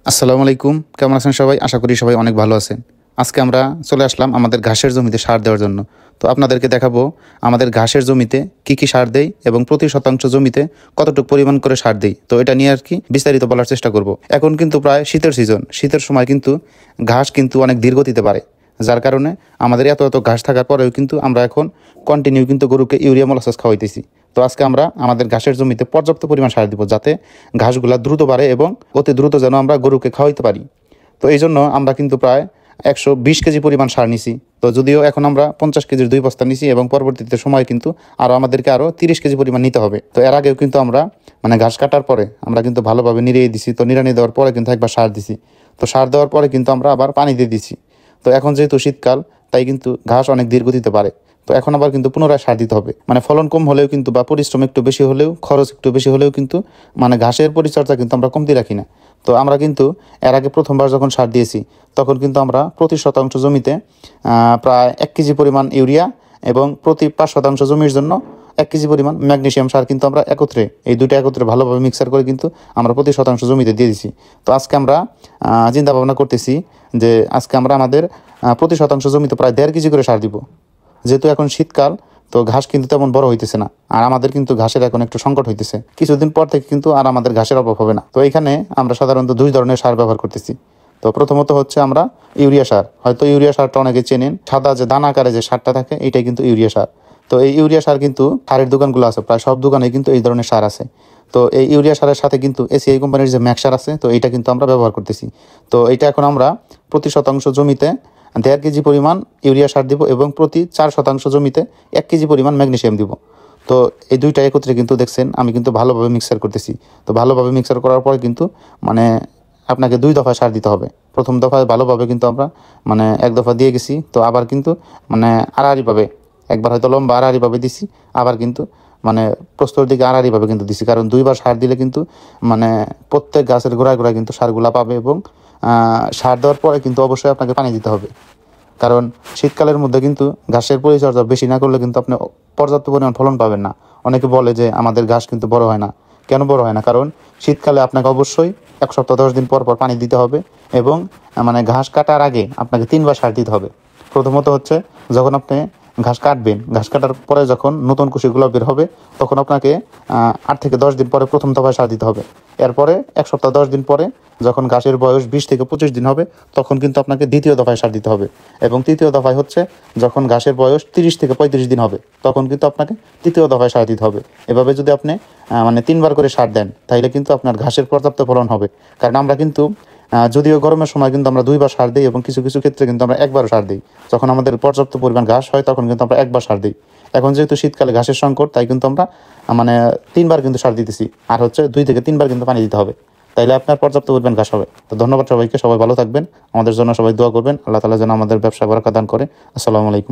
আসসালামু আলাইকুম, কেমন আছেন সবাই? আশা করি সবাই অনেক ভালো আছেন। আজকে আমরা চলে আসলাম আমাদের ঘাসের জমিতে সার দেওয়ার জন্য। তো আপনাদেরকে দেখাবো আমাদের ঘাসের জমিতে কি কি সার দেই এবং প্রতি শতাংশ জমিতে কতটুকু পরিমাণ করে সার দেই। তো এটা নিয়ে আর কি বিস্তারিত বলার চেষ্টা করব। এখন কিন্তু প্রায় শীতের সিজন, শীতের সময় কিন্তু ঘাস কিন্তু অনেক ধীর গতিতে বাড়ে, যার কারণে আমাদের এত এত ঘাস থাকার পরেও কিন্তু আমরা এখন কন্টিনিউ কিন্তু গরুকে ইউরিয়া মোলাসাস খাওয়াইতেছি। তো আজকে আমরা আমাদের ঘাসের জমিতে পর্যাপ্ত পরিমাণ সার দিব, যাতে ঘাসগুলা দ্রুত বাড়ে এবং অতি দ্রুত যেন আমরা গরুকে খাওয়াইতে পারি। তো এই জন্য আমরা কিন্তু প্রায় 120 কেজি পরিমাণ সার নিছি। তো যদিও এখন আমরা 50 কেজির 2 বস্তা নিছি এবং পরবর্তীতে সময় কিন্তু আমাদেরকে আরও 30 কেজি পরিমাণ নিতে হবে। তো এর আগেও কিন্তু আমরা ঘাস কাটার পরে আমরা কিন্তু ভালোভাবে নিড়িয়ে দিছি। তো নিড়ানি দেওয়ার পরে কিন্তু একবার সার দিছি। তো সার দেওয়ার পরে কিন্তু আমরা আবার পানি দিয়ে দিছি। তো এখন যেহেতু শীতকাল, তাই কিন্তু ঘাস অনেক ধীর গতিতে বাড়ে। তো এখন আবার কিন্তু পুনরায় সার দিতে হবে। ফলন কম হলেও কিন্তু বা পরিশ্রম একটু বেশি হলেও, খরচ একটু বেশি হলেও কিন্তু ঘাসের পরিচর্যা কিন্তু আমরা কমতি রাখি না। তো আমরা কিন্তু এর আগে প্রথমবার যখন সার দিয়েছি, তখন কিন্তু আমরা প্রতি শতাংশ জমিতে প্রায় 1 কেজি পরিমাণ ইউরিয়া এবং প্রতি 5 শতাংশ জমির জন্য 1 কেজি পরিমাণ ম্যাগনেসিয়াম সার কিন্তু আমরা এই দুটো একত্রে ভালোভাবে মিক্সার করে কিন্তু আমরা প্রতি শতাংশ জমিতে দিয়ে দিছি। তো আজকে আমরা চিন্তা ভাবনা করতেছি যে আজকে আমরা আমাদের প্রতি শতাংশ জমিতে প্রায় 1.5 কেজি করে সার দিব। যেহেতু এখন শীতকাল, তো ঘাস কিন্তু তেমন বড় হইতেছে না, আর আমাদের কিন্তু ঘাসের এখন একটু সংকট হইতেছে। কিছুদিন পর থেকে কিন্তু আর আমাদের ঘাসের অভাব হবে না। তো এখানে আমরা সাধারণত 2 ধরনের সার ব্যবহার করতেছি। তো প্রথমত হচ্ছে আমরা ইউরিয়া সার। হয়তো ইউরিয়া সারটা অনেকে চেনেন, সাদা যে দানা আকারে যে সারটা থাকে, এটাই কিন্তু ইউরিয়া সার। তো এই ইউরিয়া সার কিন্তু সারের দোকানগুলো আছে, প্রায় সব দোকানে কিন্তু এই ধরনের সার আছে। তো এই ইউরিয়া সারের সাথে কিন্তু এসিআই কোম্পানির যে ম্যাক্স সার আছে, তো এইটা কিন্তু আমরা ব্যবহার করতেছি। তো এটা এখন আমরা প্রতি শতাংশ জমিতে 1.5 কেজি পরিমাণ ইউরিয়া সার দিব এবং প্রতি 4 শতাংশ জমিতে 1 কেজি পরিমাণ ম্যাগনেসিয়াম দিব। তো এই দুইটা একত্রে কিন্তু দেখছেন আমি কিন্তু ভালোভাবে মিক্সার করতেছি। তো ভালোভাবে মিক্সার করার পরে কিন্তু আপনাকে 2 দফায় সার দিতে হবে। প্রথম দফায় ভালোভাবে কিন্তু আমরা এক দফা দিয়ে গেছি। তো আবার কিন্তু আড়াআড়িভাবে, একবার হয়তো লম্বা আড়াআড়িভাবে দিছি, আবার কিন্তু প্রস্তর দিকে আড়াআড়িভাবে কিন্তু দিছি। কারণ 2 বার সার দিলে কিন্তু প্রত্যেক গাছের গোড়ায় গোড়ায় কিন্তু সারগুলা পাবে এবং সার দেওয়ার পরে কিন্তু অবশ্যই আপনাকে পানি দিতে হবে। কারণ শীতকালের মধ্যে কিন্তু ঘাসের পরিচর্যা বেশি না করলে কিন্তু আপনি পর্যাপ্ত পরিমাণ ফলন পাবেন না। অনেকে বলে যে আমাদের ঘাস কিন্তু বড় হয় না। কেন বড় হয় না? কারণ শীতকালে আপনাকে অবশ্যই 1 সপ্তাহ 10 দিন পর পর পানি দিতে হবে এবং ঘাস কাটার আগে আপনাকে 3 বার সার দিতে হবে। প্রথমত হচ্ছে যখন আপনি ঘাস কাটবেন, ঘাস কাটার পরে যখন নতুন কুশিগুলো বের হবে, তখন আপনাকে 8 থেকে 10 দিন পরে প্রথম দফায় সার দিতে হবে। এরপরে 1 সপ্তাহ 10 দিন পরে যখন ঘাসের বয়স 20 থেকে 25 দিন হবে, তখন কিন্তু আপনাকে দ্বিতীয় দফায় সার দিতে হবে। এবং তৃতীয় দফায় হচ্ছে যখন ঘাসের বয়স 30 থেকে 35 দিন হবে, তখন কিন্তু আপনাকে তৃতীয় দফায় সার দিতে হবে। এভাবে যদি আপনি 3 বার করে সার দেন, তাহলে কিন্তু আপনার ঘাসের পর্যাপ্ত ফলন হবে। কারণ আমরা কিন্তু যদিও গরমের সময় কিন্তু আমরা 2 বার সার দিই এবং কিছু কিছু ক্ষেত্রে কিন্তু আমরা 1 বারও সার দিই। যখন আমাদের পর্যাপ্ত পরিমাণ ঘাস হয়, তখন কিন্তু আমরা 1 বার সার দিই। এখন যেহেতু শীতকালে ঘাসের সংকট, তাই কিন্তু আমরা 3 বার কিন্তু সার দিতেছি, আর হচ্ছে 2 থেকে 3 বার কিন্তু পানি দিতে হবে। তাইলে আপনার পর্যাপ্ত পরিমাণ ঘাস হবে। তো ধন্যবাদ সবাইকে, সবাই ভালো থাকবেন, আমাদের জন্য সবাই দোয়া করবেন। আল্লাহ তাআলা যেন আমাদের ব্যবসা বরকত দান করে। আসসালামু আলাইকুম।